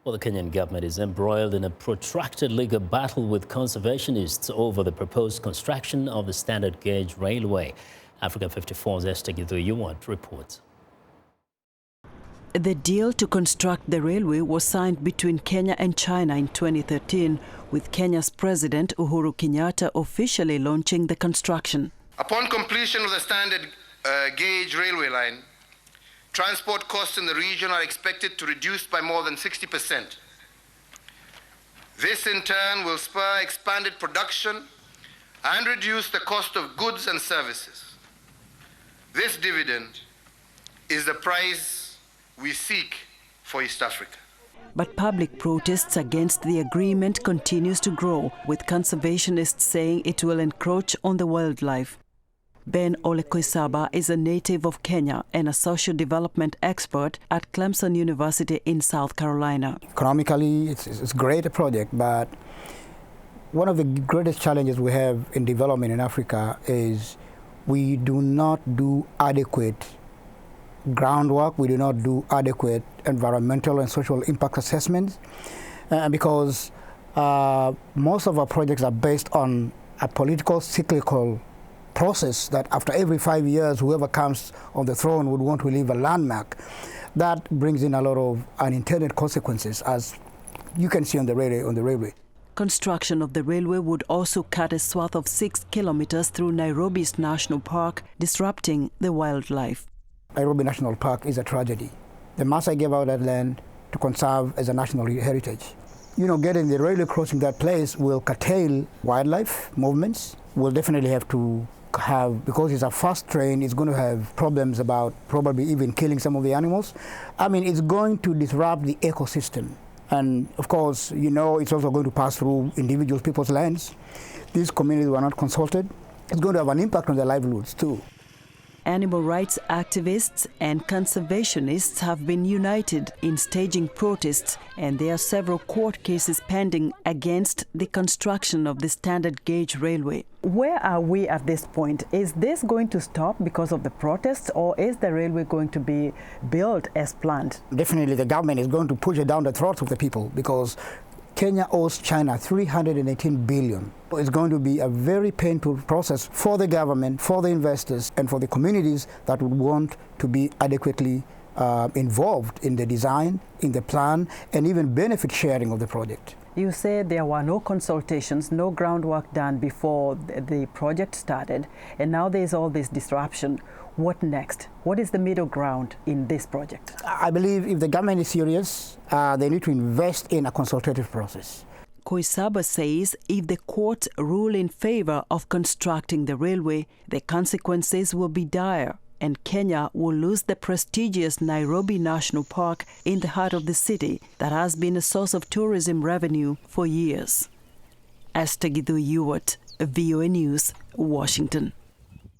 Well, the Kenyan government is embroiled in a protracted legal battle with conservationists over the proposed construction of the standard gauge railway. Africa 54's Esther Githui-Ewart reports. The deal to construct the railway was signed between Kenya and China in 2013, with Kenya's President Uhuru Kenyatta officially launching the construction. Upon completion of the standard gauge railway line, transport costs in the region are expected to reduce by more than 60%. This in turn will spur expanded production and reduce the cost of goods and services. This dividend is the prize we seek for East Africa. But public protests against the agreement continues to grow, with conservationists saying it will encroach on the wildlife. Ben Olekoisaba is a native of Kenya and a social development expert at Clemson University in South Carolina. Economically, it's a great project, but one of the greatest challenges we have in development in Africa is we do not do adequate groundwork, we do not do adequate environmental and social impact assessments, because most of our projects are based on a political cyclical process that after every 5 years, whoever comes on the throne would want to leave a landmark. That brings in a lot of unintended consequences, as you can see on the railway. Construction of the railway would also cut a swath of 6 kilometers through Nairobi's National Park, disrupting the wildlife. Nairobi National Park is a tragedy. The Maasai gave out that land to conserve as a national heritage. You know, getting the railway crossing that place will curtail wildlife movements. We'll definitely have to have, because it's a fast train, it's going to have problems about probably even killing some of the animals. I mean, it's going to disrupt the ecosystem. And of course, you know, it's also going to pass through individual people's lands. These communities were not consulted. It's going to have an impact on their livelihoods too. Animal rights activists and conservationists have been united in staging protests, and there are several court cases pending against the construction of the standard gauge railway. Where are we at this point? Is this going to stop because of the protests, or is the railway going to be built as planned? Definitely the government is going to push it down the throats of the people, because Kenya owes China $318 billion. It's going to be a very painful process for the government, for the investors, and for the communities that would want to be adequately involved in the design, in the plan, and even benefit sharing of the project. You said there were no consultations, no groundwork done before the project started, and now there's all this disruption. What next? What is the middle ground in this project? I believe if the government is serious, they need to invest in a consultative process. Koisaba says if the courts rule in favor of constructing the railway, the consequences will be dire, and Kenya will lose the prestigious Nairobi National Park in the heart of the city that has been a source of tourism revenue for years. Esther Githui-Ewart, VOA News, Washington.